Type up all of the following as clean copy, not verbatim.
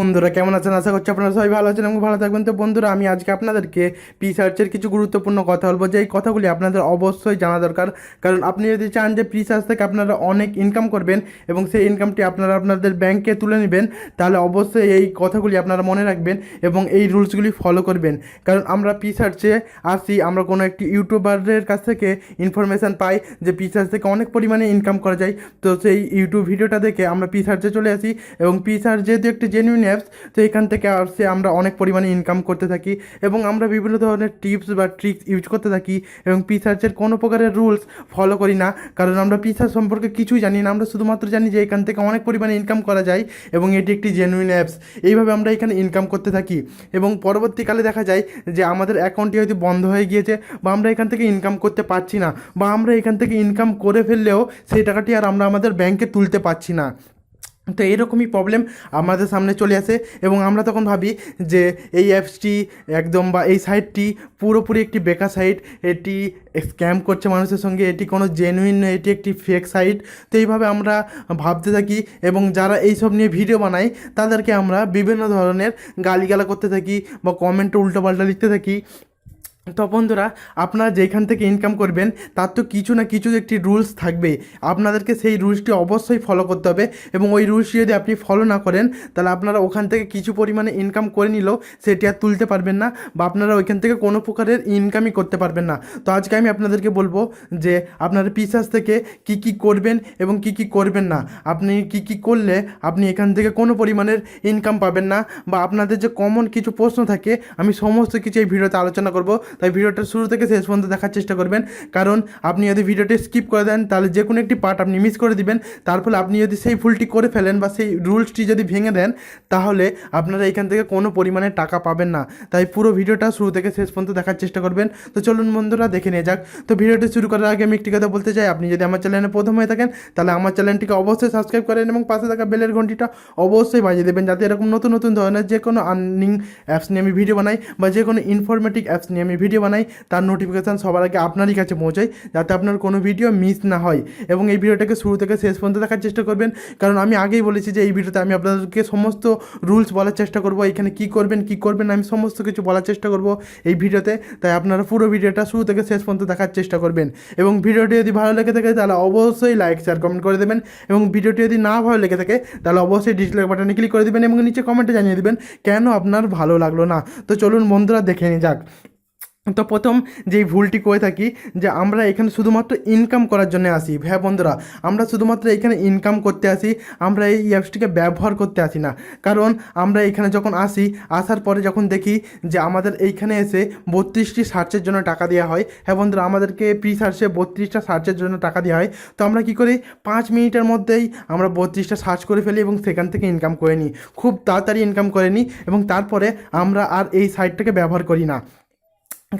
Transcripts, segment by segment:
বন্ধুরা কেমন আছেন? আশা করছি আপনারা সবাই ভালো আছেন এবং ভালো থাকবেন। তো বন্ধুরা, আমি আজকে আপনাদেরকে প্রিসার্চের কিছু গুরুত্বপূর্ণ কথা বলবো, যে এই কথাগুলি আপনাদের অবশ্যই জানা দরকার। কারণ আপনি যদি চান যে প্রিসার্চ থেকে আপনারা অনেক ইনকাম করবেন এবং সেই ইনকামটি আপনারা আপনাদের ব্যাংকে তুলে নেবেন, তাহলে অবশ্যই এই কথাগুলি আপনারা মনে রাখবেন এবং এই রুলসগুলি ফলো করবেন। কারণ আমরা প্রিসার্চে আসি, আমরা কোনো একটি ইউটিউবারের কাছ থেকে ইনফরমেশান পাই যে প্রিসার্চ থেকে অনেক পরিমাণে ইনকাম করা যায়। তো সেই ইউটিউব ভিডিওটা দেখে আমরা প্রিসার্চে চলে আসি এবং প্রিসার্চ যেহেতু একটি জেনুইন অ্যাপস, তো এখান থেকে আসে আমরা অনেক পরিমাণে ইনকাম করতে থাকি এবং আমরা বিভিন্ন ধরনের টিপস বা ট্রিক্স ইউজ করতে থাকি এবং প্রিসার্চের কোনো প্রকারের রুলস ফলো করি না। কারণ আমরা প্রিসার্চ সম্পর্কে কিছুই জানি না, আমরা শুধুমাত্র জানি যে এখান থেকে অনেক পরিমাণে ইনকাম করা যায় এবং এটি একটি জেনুইন অ্যাপস। এইভাবে আমরা এখানে ইনকাম করতে থাকি এবং পরবর্তীকালে দেখা যায় যে আমাদের অ্যাকাউন্টটি হয়তো বন্ধ হয়ে গিয়েছে বা আমরা এখান থেকে ইনকাম করতে পারছি না, বা আমরা এখান থেকে ইনকাম করে ফেললেও সেই টাকাটি আর আমরা আমাদের ব্যাংকে তুলতে পারছি না। তো এরকমই প্রবলেম আমাদের সামনে চলে আসে এবং আমরা তখন ভাবি যে এই অ্যাপসটি একদম বা এই সাইটটি পুরোপুরি একটি বেকার সাইট, এটি স্ক্যাম করছে মানুষের সঙ্গে, এটি কোনো জেনুইন নয়, এটি একটি ফেক সাইট। তো এইভাবে আমরা ভাবতে থাকি এবং যারা এইসব নিয়ে ভিডিও বানায় তাদেরকে আমরা বিভিন্ন ধরনের গালিগালা করতে থাকি বা কমেন্টে উল্টোপাল্টা লিখতে থাকি। তো বন্ধুরা, আপনারা যেখান থেকে ইনকাম করবেন তার তো কিছু না কিছু একটি রুলস থাকবে, আপনাদেরকে সেই রুলসটি অবশ্যই ফলো করতে হবে এবং ওই রুলসটি যদি আপনি ফলো না করেন তাহলে আপনারা ওখান থেকে কিছু পরিমাণে ইনকাম করে নিলেও সেটি আর তুলতে পারবেন না বা আপনারা ওইখান থেকে কোনো প্রকারের ইনকামই করতে পারবেন না। তো আজকে আমি আপনাদেরকে বলবো যে আপনারা প্রিসার্চ থেকে কী কী করবেন এবং কী কী করবেন না, আপনি কী কী করলে আপনি এখান থেকে কোনো পরিমাণের ইনকাম পাবেন না, বা আপনাদের যে কমন কিছু প্রশ্ন থাকে আমি সমস্ত কিছু এই ভিডিওতে আলোচনা করব। তাই ভিডিওটা শুরু থেকে শেষ পর্যন্ত দেখার চেষ্টা করবেন, কারণ আপনি যদি ভিডিওটি স্কিপ করে দেন তাহলে যে কোনো একটি পার্ট আপনি মিস করে দিবেন। তার ফলে আপনি যদি সেই ভুলটি করে ফেলেন বা সেই রুলসটি যদি ভেঙে দেন তাহলে আপনারা এখান থেকে কোনো পরিমাণে টাকা পাবেন না। তাই পুরো ভিডিওটা শুরু থেকে শেষ পর্যন্ত দেখার চেষ্টা করবেন। তো চলুন বন্ধুরা, দেখে নিয়ে যাক। তো ভিডিওটি শুরু করার আগে আমি একটি কথা বলতে চাই, আপনি যদি আমার চ্যানেলে প্রথম হয়ে থাকেন তাহলে আমার চ্যানেলটিকে অবশ্যই সাবস্ক্রাইব করেন এবং পাশে থাকা বেলের ঘন্টিটা অবশ্যই বাজিয়ে দেবেন, যাতে এরকম নতুন নতুন ধরনের যে কোনো আর্নিং অ্যাপস নিয়ে আমি ভিডিও বানাই বা যে কোনো ইনফরমেটিভ অ্যাপস নিয়ে আমি ভিডিও বানাই তার নোটিফিকেশান সবার আগে আপনারই কাছে পৌঁছায়, যাতে আপনার কোনো ভিডিও মিস না হয়। এবং এই ভিডিওটাকে শুরু থেকে শেষ পর্যন্ত দেখার চেষ্টা করবেন, কারণ আমি আগেই বলেছি যে এই ভিডিওতে আমি আপনাদেরকে সমস্ত রুলস বলার চেষ্টা করব, এখানে কী করবেন কী করবেন না আমি সমস্ত কিছু বলার চেষ্টা করব এই ভিডিওতে। তাই আপনারা পুরো ভিডিওটা শুরু থেকে শেষ পর্যন্ত দেখার চেষ্টা করবেন এবং ভিডিওটি যদি ভালো লেগে থাকে তাহলে অবশ্যই লাইক শেয়ার কমেন্ট করে দেবেন এবং ভিডিওটি যদি না ভালো লেগে থাকে তাহলে অবশ্যই ডিসলাইক বাটনে ক্লিক করে দেবেন এবং নিচে কমেন্টে জানিয়ে দেবেন কেন আপনার ভালো লাগলো না। তো চলুন বন্ধুরা, দেখে নিয়ে যাক। তো প্রথম যেই ভুলটি করে থাকি যে আমরা এখানে শুধুমাত্র ইনকাম করার জন্য আসি। হ্যাঁ বন্ধুরা, আমরা শুধুমাত্র এখানে ইনকাম করতে আসি, আমরা এই অ্যাপসটিকে ব্যবহার করতে আসি না। কারণ আমরা এখানে যখন আসি, আসার পরে যখন দেখি যে আমাদের এইখানে এসে 32টি সার্চের জন্য টাকা দেওয়া হয়। হ্যাঁ বন্ধুরা, আমাদেরকে প্রিসার্চে 32টা সার্চের জন্য টাকা দেওয়া হয়। তো আমরা কী করি, 5 মিনিটের মধ্যেই আমরা 32টা সার্চ করে ফেলি এবং সেখান থেকে ইনকাম করে নিই, খুব তাড়াতাড়ি ইনকাম করে নিই এবং তারপরে আমরা আর এই সাইটটাকে ব্যবহার করি না।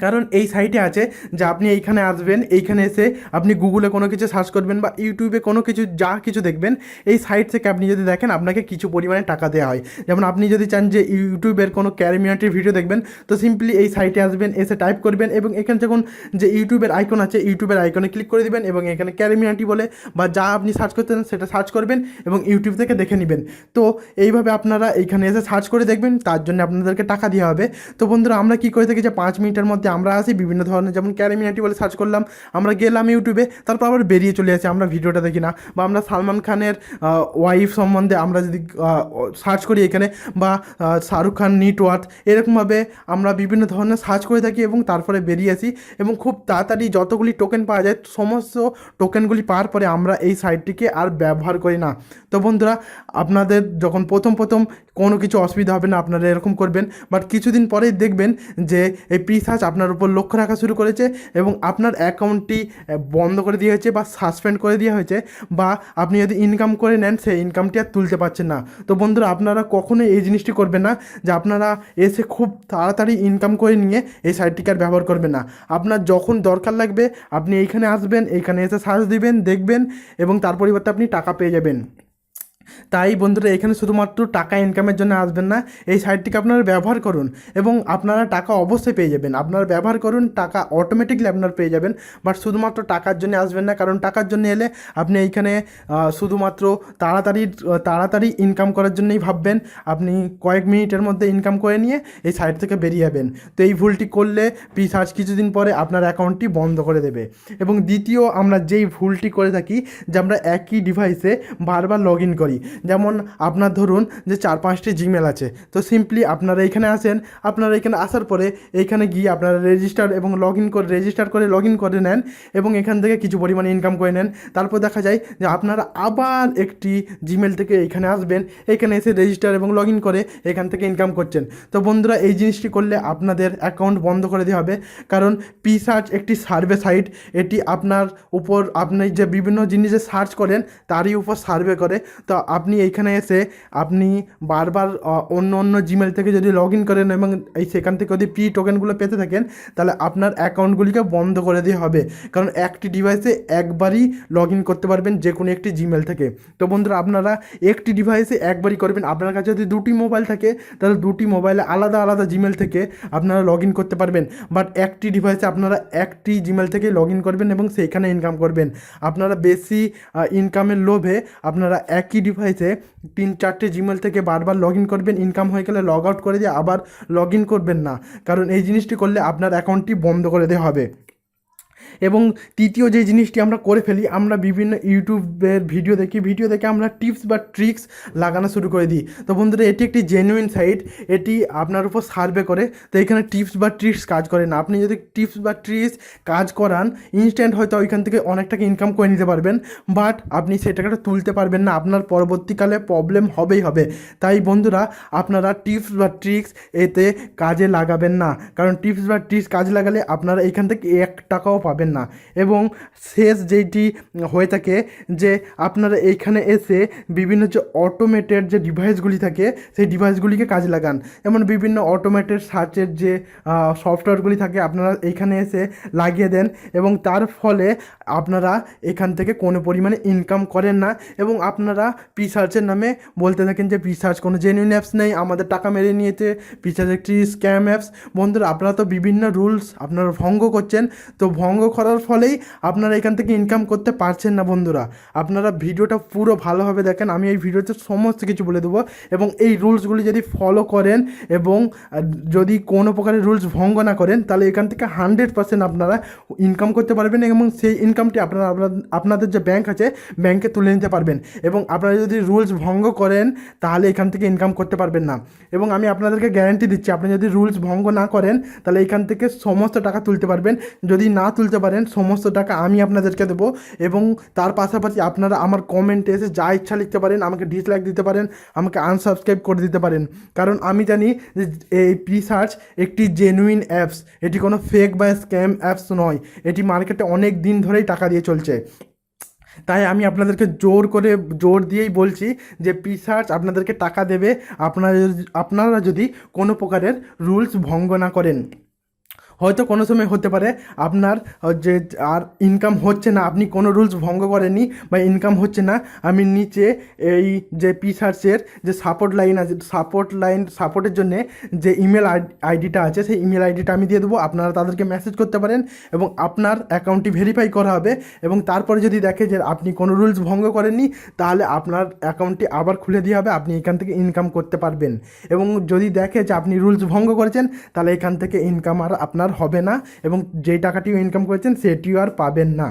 কারণ এই সাইটে আছে যে আপনি এইখানে আসবেন, এইখানে এসে আপনি গুগলে কোনো কিছু সার্চ করবেন বা ইউটিউবে কোনো কিছু যা কিছু দেখবেন, এই সাইট থেকে আপনি যদি দেখেন আপনাকে কিছু পরিমাণে টাকা দেওয়া হয়। যেমন আপনি যদি চান যে ইউটিউবের কোনো ক্যারিমিনাটির ভিডিও দেখবেন, তো সিম্পলি এই সাইটে আসবেন, এসে টাইপ করবেন এবং এখানে যখন যে ইউটিউবের আইকন আছে ইউটিউবের আইকনে ক্লিক করে দেবেন এবং এখানে ক্যারিমিনাটি বলে বা যা আপনি সার্চ করতেন সেটা সার্চ করবেন এবং ইউটিউব থেকে দেখে নেবেন। তো এইভাবে আপনারা এইখানে এসে সার্চ করে দেখবেন, তার জন্য আপনাদেরকে টাকা দেওয়া হবে। তো বন্ধুরা, আমরা কী করে থাকি যে 5 মিনিটের মধ্যে আমরা আসি, বিভিন্ন ধরনের যেমন ক্যারিমিনাটি বলে সার্চ করলাম, আমরা গেলাম ইউটিউবে, তারপর আবার বেরিয়ে চলে আসি, আমরা ভিডিওটা দেখি না। বা আমরা সালমান খানের ওয়াইফ সম্বন্ধে আমরা যদি সার্চ করি এখানে, বা শাহরুখ খান নেটওয়ার্থ, এরকমভাবে আমরা বিভিন্ন ধরনের সার্চ করে থাকি এবং তারপরে বেরিয়ে আসি এবং খুব তাড়াতাড়ি যতগুলি টোকেন পাওয়া যায় সমস্ত টোকেনগুলি পাওয়ার পরে আমরা এই সাইটটিকে আর ব্যবহার করি না। তো বন্ধুরা, আপনাদের যখন প্রথম কোনো কিছু অসুবিধা হবে না, আপনারা এরকম করবেন, বাট কিছুদিন পরেই দেখবেন যে এই প্রিসার্চ আপনার উপর লক্ষ্য রাখা শুরু করেছে এবং আপনার অ্যাকাউন্টটি বন্ধ করে দেওয়া হয়েছে বা সাসপেন্ড করে দেওয়া হয়েছে, বা আপনি যদি ইনকাম করে নেন সেই ইনকামটি আর তুলতে পারছেন না। তো বন্ধুরা, আপনারা কখনোই এই জিনিসটি করবেন না যে আপনারা এসে খুব তাড়াতাড়ি ইনকাম করে নিয়ে এই সাইটটিকে আর ব্যবহার করবেন না। আপনার যখন দরকার লাগবে আপনি এইখানে আসবেন, এইখানে এসে সার্চ দিবেন, দেখবেন এবং তার পরিবর্তে আপনি টাকা পেয়ে যাবেন। তাই বন্ধুরা এখানে শুধুমাত্র টাকা ইনকামের জন্য আসবেন না, এই সাইটটিকে আপনারা ব্যবহার করুন এবং আপনারা টাকা অবশ্যই পেয়ে যাবেন। আপনারা ব্যবহার করুন, টাকা অটোমেটিকলি আপনারা পেয়ে যাবেন। বাট শুধুমাত্র টাকার জন্য আসবেন না, কারণ টাকার জন্য এলে আপনি এইখানে শুধুমাত্র তাড়াতাড়ি ইনকাম করার জন্যই ভাববেন। আপনি কয়েক মিনিটের মধ্যে ইনকাম করে নিয়ে এই সাইট থেকে বেরিয়ে যাবেন। তো এই ভুলটি করলে প্রিসার্চ কিছুদিন পরে আপনার অ্যাকাউন্টটি বন্ধ করে দেবে। এবং দ্বিতীয় আমরা যেই ভুলটি করে থাকি যে আমরা একই ডিভাইসে বারবার লগ ইন করি। যেমন আপনার ধরুন যে 4-5টি জিমেল আছে, তো সিম্পলি আপনারা এখানে আসেন, আপনারা এখানে আসার পরে এইখানে গিয়ে আপনারা রেজিস্টার করে লগ ইন করে নেন এবং এখান থেকে কিছু পরিমাণে ইনকাম করে নেন। তারপর দেখা যায় যে আপনারা আবার একটি জিমেল থেকে এখানে আসবেন, এখানে এসে রেজিস্টার এবং লগ ইন করে এখান থেকে ইনকাম করছেন। তো বন্ধুরা এই জিনিসটি করলে আপনাদের অ্যাকাউন্ট বন্ধ করে দেওয়া হবে, কারণ প্রিসার্চ একটি সার্ভে সাইট। এটি আপনার উপর আপনি যে বিভিন্ন জিনিসে সার্চ করেন তারই উপর সার্ভে করে। তো আপনি এইখানে এসে আপনি বারবার অন্য জিমেল থেকে যদি লগ ইন করেন এবং সেখান থেকে যদি প্রি টোকেনগুলো পেতে থাকেন, তাহলে আপনার অ্যাকাউন্টগুলিকে বন্ধ করে দেওয়া হবে, কারণ একটি ডিভাইসে একবারই লগ ইন করতে পারবেন যে কোনো একটি জিমেল থেকে। তো বন্ধুরা আপনারা একটি ডিভাইসে একবারই করবেন। আপনার কাছে যদি 2টি মোবাইল থাকে তাহলে 2টি মোবাইলে আলাদা আলাদা জিমেল থেকে আপনারা লগ ইন করতে পারবেন, বাট একটি ডিভাইসে আপনারা একটি জিমেল থেকে লগ ইন করবেন এবং সেইখানে ইনকাম করবেন। আপনারা বেশি ইনকামের লোভে আপনারা একই ডিভাইসে 3-4টে জিমেল থেকে বারবার লগ ইন করবেন, ইনকাম হয়ে গেলে লগ আউট করে দিয়ে আবার লগ ইন করবেন না, কারণ এই জিনিসটি করলে আপনার অ্যাকাউন্টটি বন্ধ করে দেওয়া হবে। এবং তৃতীয় যে জিনিসটি আমরা করে ফেলি, আমরা বিভিন্ন ইউটিউবের ভিডিও দেখে আমরা টিপস বা ট্রিক্স লাগানো শুরু করে দিই। তো বন্ধুরা এটি একটি জেনুইন সাইট, এটি আপনার উপর সার্ভে করে। তো এখানে টিপস বা ট্রিক্স কাজ করে না। আপনি যদি টিপস বা ট্রিক্স কাজ করান, ইনস্ট্যান্ট হয়তো ওইখান থেকে অনেক টাকা ইনকাম করে নিতে পারবেন, বাট আপনি সেই টাকাটা তুলতে পারবেন না, আপনার পরবর্তীকালে প্রবলেম হবেই হবে। তাই বন্ধুরা আপনারা টিপস বা ট্রিক্স এতে কাজে লাগাবেন না, কারণ টিপস বা ট্রিক্স কাজে লাগালে আপনারা এখান থেকে 1 টাকাও পাবেন না। এবং শেষ যেইটি হয়ে থাকে যে আপনারা এইখানে এসে বিভিন্ন যে অটোমেটেড যে ডিভাইসগুলি থাকে সেই ডিভাইসগুলিকে কাজে লাগান। যেমন বিভিন্ন অটোমেটেড সার্চের যে সফটওয়্যারগুলি থাকে আপনারা এইখানে এসে লাগিয়ে দেন এবং তার ফলে আপনারা এখান থেকে কোনো পরিমাণে ইনকাম করেন না এবং আপনারা প্রিসার্চের নামে বলতে থাকেন যে প্রিসার্চ কোনো জেনুইন অ্যাপস নেই, আমাদের টাকা মেরে নিয়েছে, প্রিসার্চ একটি স্ক্যাম অ্যাপস। বন্ধুরা আপনারা তো বিভিন্ন রুলস আপনারা ভঙ্গ করছেন, তো ভঙ্গ করার ফলেই আপনারা এখান থেকে ইনকাম করতে পারছেন না। বন্ধুরা আপনারা ভিডিওটা পুরো ভালোভাবে দেখেন, আমি এই ভিডিওতে সমস্ত কিছু বলে দেবো এবং এই রুলসগুলি যদি ফলো করেন এবং যদি কোনো প্রকারের রুলস ভঙ্গ না করেন, তাহলে এখান থেকে 100% আপনারা ইনকাম করতে পারবেন এবং সেই ইনকামটি আপনাদের যে ব্যাংক আছে ব্যাংকে তুলে নিতে পারবেন। এবং আপনারা যদি রুলস ভঙ্গ করেন তাহলে এখান থেকে ইনকাম করতে পারবেন না। এবং আমি আপনাদেরকে গ্যারান্টি দিচ্ছি, আপনি যদি রুলস ভঙ্গ না করেন তাহলে এখান থেকে সমস্ত টাকা তুলতে পারবেন। যদি না তুলতে পারেন সমস্ত টাকা আমি আপনাদেরকে দেবো। এবং তার পাশাপাশি আপনারা আমার কমেন্টে এসে যা ইচ্ছা লিখতে পারেন, আমাকে ডিসলাইক দিতে পারেন, আমাকে আনসাবস্ক্রাইব করে দিতে পারেন, কারণ আমি জানি যে এই প্রিসার্চ একটি জেনুইন অ্যাপস, এটি কোনো ফেক বা স্ক্যাম অ্যাপস নয়, এটি মার্কেটে অনেক দিন ধরেই টাকা দিয়ে চলছে। তাই আমি আপনাদেরকে জোর দিয়েই বলছি যে প্রিসার্চ আপনাদেরকে টাকা দেবে আপনারা যদি কোনো প্রকারের রুলস ভঙ্গ না করেন। হয়তো কোনো সময় হতে পারে আপনার যে আর ইনকাম হচ্ছে না, আপনি কোনো রুলস ভঙ্গ করেননি বা ইনকাম হচ্ছে না, আমি নিচে এই যে প্রিসার্চের যে সাপোর্ট লাইন আছে, সাপোর্টের জন্য যে ইমেল আইডিটা আছে সেই ইমেল আইডিটা আমি দিয়ে দেবো, আপনারা তাদেরকে মেসেজ করতে পারেন এবং আপনার অ্যাকাউন্টটি ভেরিফাই করা হবে। এবং তারপরে যদি দেখে যে আপনি কোনো রুলস ভঙ্গ করেননি, তাহলে আপনার অ্যাকাউন্টটি আবার খুলে দেওয়া হবে, আপনি এখান থেকে ইনকাম করতে পারবেন। এবং যদি দেখে যে আপনি রুলস ভঙ্গ করেছেন, তাহলে এখান থেকে ইনকাম আর আপনার হবে না এবং যেই টাকাটিও ইনকাম করেছেন সেটিও আর পাবেন না।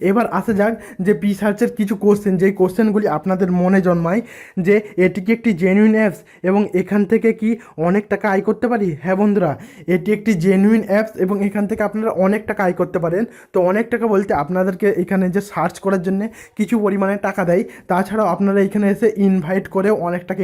এবার আসা যাক যে প্রিসার্চের কিছু কোশ্চেন, যেই কোশ্চেনগুলি আপনাদের মনে জন্মায় যে এটি কি একটি জেনুইন অ্যাপস এবং এখান থেকে কি অনেক টাকা আয় করতে পারি। হ্যাঁ বন্ধুরা, এটি একটি জেনুইন অ্যাপস এবং এখান থেকে আপনারা অনেক টাকা আয় করতে পারেন। তো অনেক টাকা বলতে আপনাদেরকে এখানে যে সার্চ করার জন্য কিছু পরিমাণে টাকা দেয়, তাছাড়াও আপনারা এখানে এসে ইনভাইট করেও অনেক টাকা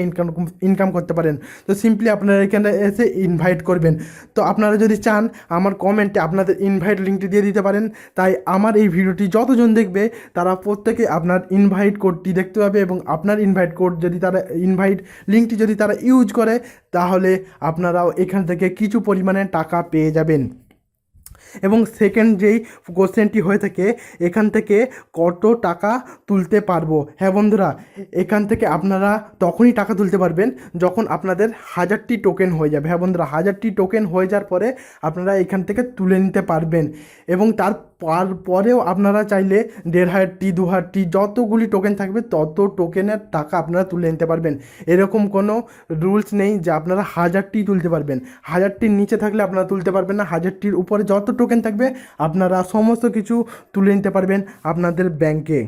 ইনকাম করতে পারেন। তো সিম্পলি আপনারা এখানে এসে ইনভাইট করবেন। তো আপনারা যদি চান আমার কমেন্টে আপনাদের ইনভাইট লিঙ্কটি দিয়ে দিতে পারেন। তাই আমার এই ভিডিওটি যতজন দেখবে তারা প্রত্যেকে আপনার ইনভাইট কোডটি দেখতে পাবে এবং আপনার ইনভাইট কোড যদি তারা ইনভাইট লিঙ্কটি যদি তারা ইউজ করে, তাহলে আপনারাও এখান থেকে কিছু পরিমাণে টাকা পেয়ে যাবেন। এবং সেকেন্ড যেই কোশ্চেনটি হয়ে থাকে, এখান থেকে কত টাকা তুলতে পারবো। হ্যাঁ বন্ধুরা, এখান থেকে আপনারা তখনই টাকা তুলতে পারবেন যখন আপনাদের 1000টি টোকেন হয়ে যাবে। হ্যাঁ বন্ধুরা, 1000টি টোকেন হয়ে যাওয়ার পরে আপনারা এখান থেকে তুলে নিতে পারবেন। এবং পরেও আপনারা চাইলে 1500টি 2000টি যতগুলি টোকেন থাকবে তত টোকেনের টাকা আপনারা তুলে নিতে পারবেন। এরকম কোনো রুলস নেই যে আপনারা 1000টি তুলতে পারবেন। 1000টির নিচে থাকলে আপনারা তুলতে পারবেন না, 1000টির উপরে যত টোকেন থাকবে আপনারা সমস্ত কিছু তুলে নিতে পারবেন আপনাদের ব্যাংকে।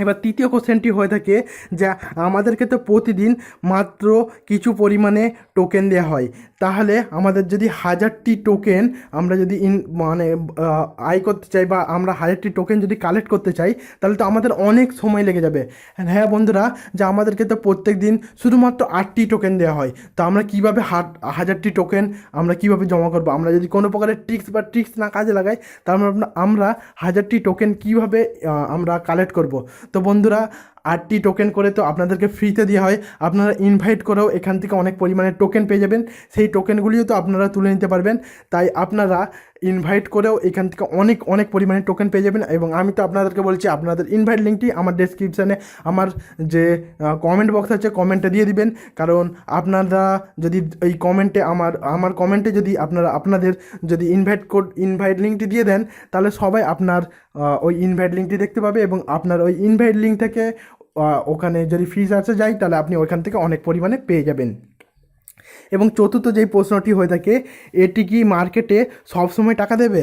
এবার তৃতীয় কোশ্চেনটি হয়ে থাকে যে আমাদেরকে তো প্রতিদিন মাত্র কিছু পরিমাণে টোকেন দেওয়া হয়, তাহলে আমাদের যদি 1000টি টোকেন আমরা যদি আয় করতে চাই বা আমরা 1000টি টোকেন যদি কালেক্ট করতে চাই, তাহলে তো আমাদের অনেক সময় লেগে যাবে। হ্যাঁ বন্ধুরা, যে আমাদেরকে তো প্রত্যেক দিন শুধুমাত্র 8টি টোকেন দেওয়া হয়, তো আমরা কীভাবে 1000টি টোকেন আমরা কীভাবে জমা করবো? আমরা যদি কোনো প্রকারের ট্রিক্স না কাজে লাগাই, তাহলে আমরা 1000টি টোকেন কীভাবে আমরা কালেক্ট করব? তো বন্ধুরা, 8টি টোকেন করে তো আপনাদেরকে ফ্রিতে দেওয়া হয়, আপনারা ইনভাইট করেও এখান থেকে অনেক পরিমাণে টোকেন পেয়ে যাবেন, সেই টোকেনগুলিও তো আপনারা তুলে নিতে পারবেন। তাই আপনারা ইনভাইট করেও এখান থেকে অনেক পরিমাণে টোকেন পেয়ে যাবেন। এবং আমি তো আপনাদেরকে বলছি, আপনাদের ইনভাইট লিঙ্কটি আমার ডেসক্রিপশানে আমার যে কমেন্ট বক্স আছে কমেন্টে দিয়ে দিবেন। কারণ আপনারা যদি এই কমেন্টে আমার কমেন্টে যদি আপনাদের যদি ইনভাইট লিঙ্কটি দিয়ে দেন, তাহলে সবাই আপনার ওই ইনভাইট লিঙ্কটি দেখতে পাবে এবং আপনার ওই ইনভাইট লিঙ্ক থেকে ওখানে যদি প্রিসার্চে যাই, তাহলে আপনি ওইখান থেকে অনেক পরিমাণে পেয়ে যাবেন। এবং চতুর্থ যেই প্রশ্নটি হয়ে থাকে, এটি কি মার্কেটে সবসময় টাকা দেবে?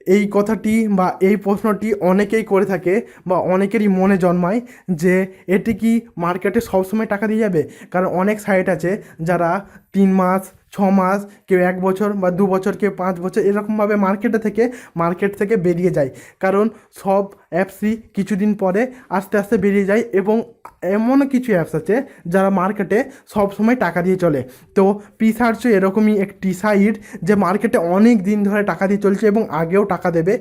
এই কথাটি বা এই প্রশ্নটি অনেকেই করে থাকে বা অনেকেরই মনে জন্মায় যে এটি কি মার্কেটে সবসময় টাকা দিয়ে যাবে। কারণ অনেক সাইট আছে যারা 3 মাস 6 মাস, কেউ 1 বছর বা 2 বছর, কেউ 5 বছর এরকমভাবে মার্কেট থেকে বেরিয়ে যায়। কারণ সব অ্যাপসই কিছুদিন পরে আস্তে বেরিয়ে যায় এবং এমনও কিছু অ্যাপস আছে যারা মার্কেটে সবসময় টাকা দিয়ে চলে। তো প্রিসার্চও এরকমই একটি সাইট যে মার্কেটে অনেক দিন ধরে টাকা দিয়ে চলছে এবং আগেও টাকা দেবে।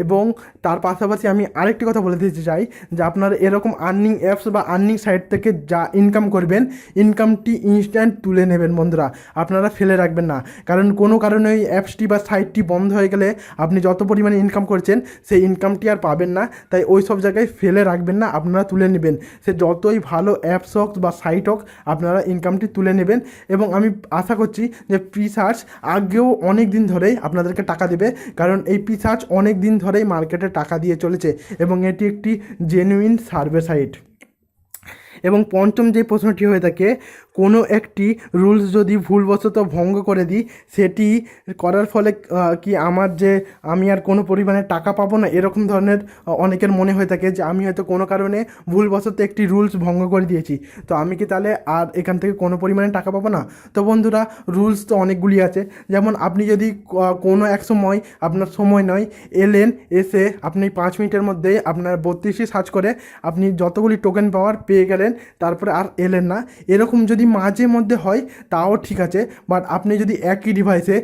এবং তার পাশাপাশি আমি আরেকটি কথা বলে দিতে চাই যে আপনারা এরকম আর্নিং অ্যাপস বা আর্নিং সাইট থেকে যা ইনকাম করবেন, ইনকামটি ইনস্ট্যান্ট তুলে নেবেন বন্ধুরা, আপনারা ফেলে রাখবেন না। কারণ কোনো কারণে ওই অ্যাপসটি বা সাইটটি বন্ধ হয়ে গেলে আপনি যত পরিমাণে ইনকাম করছেন সেই ইনকামটি আর পাবেন না। তাই ওই সব জায়গায় ফেলে রাখবেন না, আপনারা তুলে নেবেন। সে যতই ভালো অ্যাপস হোক বা সাইট হোক, আপনারা ইনকামটি তুলে নেবেন। এবং আমি আশা করছি যে প্রিসার্চ আগেও অনেক দিন ধরেই আপনাদেরকে টাকা দেবে, কারণ এই প্রিসার্চ অনেক দিন ধরেই মার্কেটে টাকা দিয়ে চলেছে এবং এটি একটি জেনুইন সার্ভে সাইট। এবং পঞ্চম যে প্রশ্নটি হয়ে থাকে, কোনো একটি রুলস যদি ভুলবশত ভঙ্গ করে দিই, সেটি করার ফলে কি আমি আর কোনো পরিমাণে টাকা পাবো না? এরকম ধরনের অনেকের মনে হয়ে থাকে যে আমি হয়তো কোনো কারণে ভুলবশত একটি রুলস ভঙ্গ করে দিয়েছি, তো আমি কি তাহলে আর এখান থেকে কোনো পরিমাণে টাকা পাবো না? তো বন্ধুরা, রুলস তো অনেকগুলি আছে। যেমন আপনি যদি কোনো এক সময় আপনার সময় নয়, এসে আপনি 5 মিনিটের মধ্যেই আপনার 32টি সার্চ করে আপনি যতগুলি টোকেন পাওয়ার পেয়ে গেলেন, তারপরে আর এলেন না, এরকম যদি মাঝে মধ্যে হয় তাও ঠিক আছে। বাট আপনি যদি একই ডিভাইসে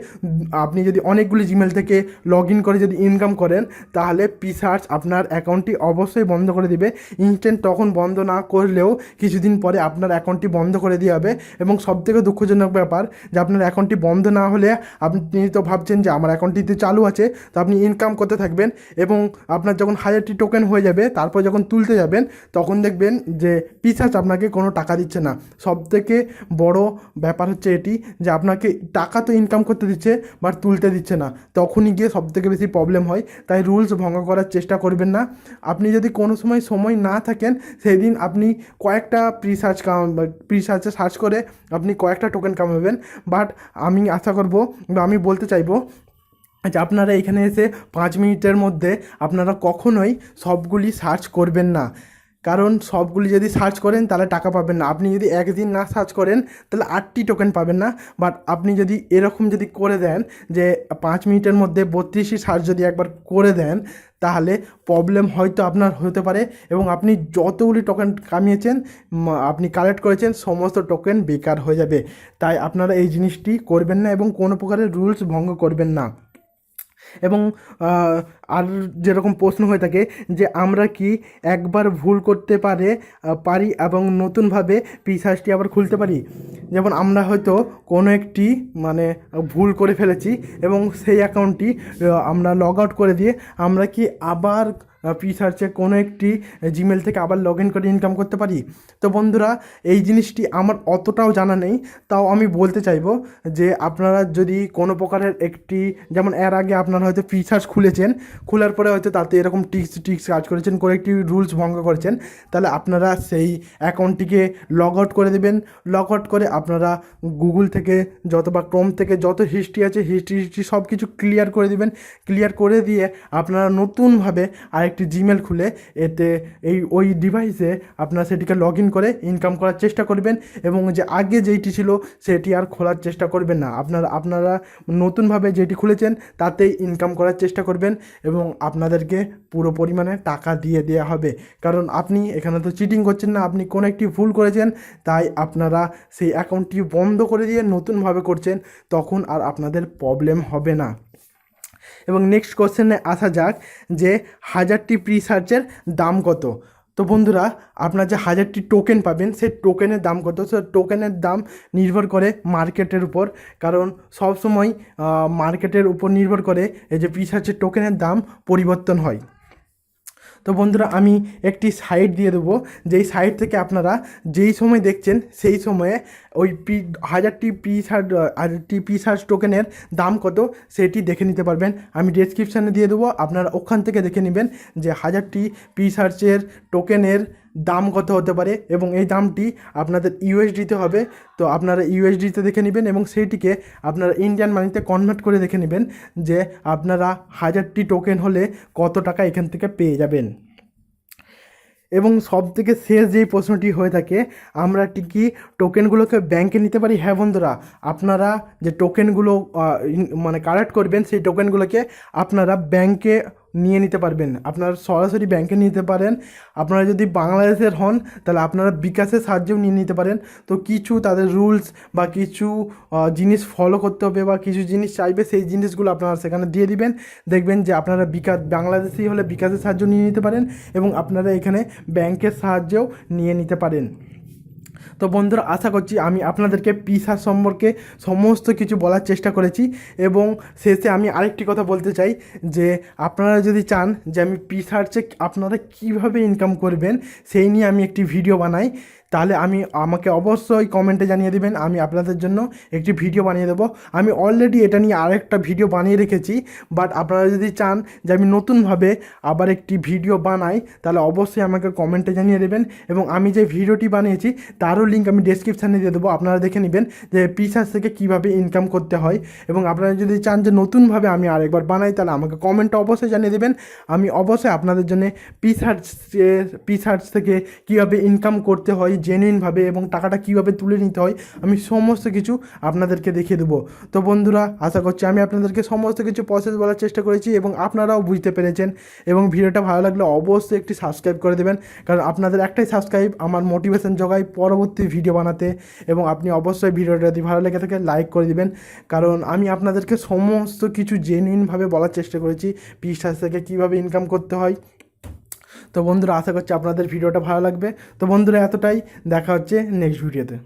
আপনি যদি অনেকগুলি জিমেল থেকে লগ ইন করে যদি ইনকাম করেন, তাহলে প্রিসার্চ আপনার অ্যাকাউন্টটি অবশ্যই বন্ধ করে দিবে। ইনস্ট্যান্ট তখন বন্ধ না করলেও কিছুদিন পরে আপনার অ্যাকাউন্টটি বন্ধ করে দেওয়া হবে। এবং সবথেকে দুঃখজনক ব্যাপার যে আপনার অ্যাকাউন্টটি বন্ধ না হলে আপনি তো ভাবছেন যে আমার অ্যাকাউন্টটিতে চালু আছে, তো আপনি ইনকাম করতে থাকবেন এবং আপনার যখন 1000টি টোকেন হয়ে যাবে, তারপর যখন তুলতে যাবেন, তখন দেখবেন যে প্রিসার্চ আপনাকে কোনো টাকা দিচ্ছে না। সবথেকে বড় ব্যাপার হচ্ছে এটি যে আপনাকে টাকা তো ইনকাম করতে দিচ্ছে বাট তুলতে দিচ্ছে না, তখনই গিয়ে সবথেকে বেশি প্রবলেম হয়। তাই রুলস ভঙ্গ করার চেষ্টা করবেন না। আপনি যদি কোনো সময় না থাকেন, সেদিন আপনি কয়েকটা প্রিসার্চে সার্চ করে আপনি কয়েকটা টোকেন কামাবেন। বাট আমি আশা করব বা আমি বলতে চাইবো যে আপনারা এখানে এসে 5 মিনিটের মধ্যে আপনারা কখনোই সবগুলি সার্চ করবেন না। কারণ সবগুলি যদি সার্চ করেন তাহলে টাকা পাবেন না। আপনি যদি একদিন না সার্চ করেন তাহলে 8টি টোকেন পাবেন না। বাট আপনি যদি এরকম যদি করে দেন যে 5 মিনিটের মধ্যে 32টি সার্চ যদি একবার করে দেন, তাহলে প্রবলেম হয়তো আপনার হতে পারে এবং আপনি যতগুলি টোকেন কামিয়েছেন, আপনি কালেক্ট করেছেন, সমস্ত টোকেন বেকার হয়ে যাবে। তাই আপনারা এই জিনিসটি করবেন না এবং কোনো প্রকারের রুলস ভঙ্গ করবেন না। এবং আর যেরকম প্রশ্ন হয়ে থাকে যে আমরা কি একবার ভুল করতে পারি এবং নতুনভাবে প্রিসার্চটি আবার খুলতে পারি? যেমন আমরা হয়তো কোনো একটি মানে ভুল করে ফেলেছি এবং সেই অ্যাকাউন্টটি আমরা লগ আউট করে দিয়ে আমরা কি আবার প্রিসার্চে কোনো একটি জিমেল থেকে আবার লগ ইন করে ইনকাম করতে পারি? তো বন্ধুরা, এই জিনিসটি আমার অতটাও জানা নেই, তাও আমি বলতে চাইবো যে আপনারা যদি কোনো প্রকারের একটি, যেমন এর আগে আপনারা হয়তো প্রিসার্চ খুলেছেন, খোলার পরে হয়তো তাতে এরকম টিক্স কাজ করেছেন, করে একটি রুলস ভঙ্গ করেছেন, তাহলে আপনারা সেই অ্যাকাউন্টটিকে লগ আউট করে দেবেন। লগ আউট করে আপনারা গুগল থেকে যত বা ক্রোম থেকে যত হিস্ট্রি আছে হিস্ট্রি সব কিছু ক্লিয়ার করে দিবেন। ক্লিয়ার করে দিয়ে আপনারা নতুনভাবে আরেকটি জিমেল খুলে এতে ওই ডিভাইসে আপনারা সেটিকে লগ ইন করে ইনকাম করার চেষ্টা করবেন এবং যে আগে যেইটি ছিল সেটি আর খোলার চেষ্টা করবেন না। আপনারা নতুনভাবে যেটি খুলেছেন তাতেই ইনকাম করার চেষ্টা করবেন এবং আপনাদেরকে পুরো পরিমাণে টাকা দিয়ে দেওয়া হবে। কারণ আপনি এখানে তো চিটিং করছেন না, আপনি কোনো একটি ভুল করেছেন, তাই আপনারা সেই অ্যাকাউন্টটি বন্ধ করে দিয়ে নতুনভাবে করছেন, তখন আর আপনাদের প্রবলেম হবে না। এবং নেক্সট কোশ্চেনে আসা যাক যে 1000টি প্রিসার্চের দাম কত? তো বন্ধুরা, আপনার যে 1000টি টোকেন পাবেন সেই টোকেনের দাম কত? সে টোকেনের দাম নির্ভর করে মার্কেটের উপর, কারণ সবসময় মার্কেটের উপর নির্ভর করে এই যে প্রিসার্চের টোকেনের দাম পরিবর্তন হয়। তো বন্ধুরা, আমি একটি সাইট দিয়ে দেবো, যেই সাইট থেকে আপনারা যেই সময় দেখছেন সেই সময়ে ওই 1000টি প্রিসার্চ টোকেনের দাম কত সেটি দেখে নিতে পারবেন। আমি ডেসক্রিপশানে দিয়ে দেবো, আপনারা ওখান থেকে দেখে নেবেন যে 1000টি প্রিসার্চের টোকেনের দাম কত হতে পারে এবং এই দামটি আপনাদের ইউএসডিতে হবে। তো আপনারা ইউএসডিতে দেখে নেবেন এবং সেইটিকে আপনারা ইন্ডিয়ান মানিতে কনভার্ট করে দেখে নেবেন যে আপনারা 1000টি টোকেন হলে কত টাকা এখান থেকে পেয়ে যাবেন। এবং সবথেকে শেষ যেই প্রশ্নটি হয়ে থাকে, আমরা কি টোকেনগুলোকে ব্যাংকে নিতে পারি? হ্যাঁ বন্ধুরা, আপনারা যে টোকেনগুলো মানে কালেক্ট করবেন সেই টোকেনগুলোকে আপনারা ব্যাংকে নিয়ে নিতে পারবেন। আপনারা সরাসরি ব্যাংকে নিতে পারেন। আপনারা যদি বাংলাদেশের হন তাহলে আপনারা বিকাশের সাহায্যেও নিয়ে নিতে পারেন। তো কিছু তাদের রুলস বা কিছু জিনিস ফলো করতে হবে বা কিছু জিনিস চাইবে, সেই জিনিসগুলো আপনারা সেখানে দিয়ে দিবেন। দেখবেন যে আপনারা বাংলাদেশি হলে বিকাশের সাহায্য নিয়ে নিতে পারেন এবং আপনারা এখানে ব্যাংকের সাহায্যেও নিয়ে নিতে পারেন। তো বন্ধুরা, আশা করছি আমি আপনাদেরকে প্রিসার্চ সম্পর্কে সমস্ত কিছু বলার চেষ্টা করেছি। এবং শেষে আমি আরেকটি কথা বলতে চাই যে আপনারা যদি চান যে আমি প্রিসার্চে আপনারা কীভাবে ইনকাম করবেন সেই নিয়ে আমি একটি ভিডিও বানাই, তাহলে আমাকে অবশ্যই কমেন্টে জানিয়ে দেবেন, আমি আপনাদের জন্য একটি ভিডিও বানিয়ে দেবো। আমি অলরেডি এটা নিয়ে আরেকটা ভিডিও বানিয়ে রেখেছি, বাট আপনারা যদি চান যে আমি নতুনভাবে আবার একটি ভিডিও বানাই তাহলে অবশ্যই আমাকে কমেন্টে জানিয়ে দেবেন এবং আমি যে ভিডিওটি বানিয়েছি তারও লিঙ্ক আমি ডেসক্রিপশানে দিয়ে দেবো। আপনারা দেখে নেবেন যে প্রিসার্চ থেকে কীভাবে ইনকাম করতে হয়। এবং আপনারা যদি চান যে নতুনভাবে আমি আরেকবার বানাই তাহলে আমাকে কমেন্টে অবশ্যই জানিয়ে দেবেন, আমি অবশ্যই আপনাদের জন্য প্রিসার্চ থেকে কীভাবে ইনকাম করতে হয় জেনুইনভাবে এবং টাকাটা কীভাবে তুলে নিতে হয় আমি সমস্ত কিছু আপনাদেরকে দেখিয়ে দেবো। তো বন্ধুরা, আশা করছি আমি আপনাদেরকে সমস্ত কিছু প্রসেস বলার চেষ্টা করেছি এবং আপনারাও বুঝতে পেরেছেন। এবং ভিডিওটা ভালো লাগলে অবশ্যই একটি সাবস্ক্রাইব করে দেবেন, কারণ আপনাদের একটাই সাবস্ক্রাইব আমার মোটিভেশন জোগায় পরবর্তী ভিডিও বানাতে। এবং আপনি অবশ্যই ভিডিওটা যদি ভালো লেগে থাকে লাইক করে দিবেন, কারণ আমি আপনাদেরকে সমস্ত কিছু জেনুইনভাবে বলার চেষ্টা করেছি প্রিসার্চ থেকে কীভাবে ইনকাম করতে হয়। তো বন্ধুরা, আশা করছি আপনাদের ভিডিওটা ভালো লাগবে। তো বন্ধুরা, এতটাই, দেখা হচ্ছে নেক্সট ভিডিওতে।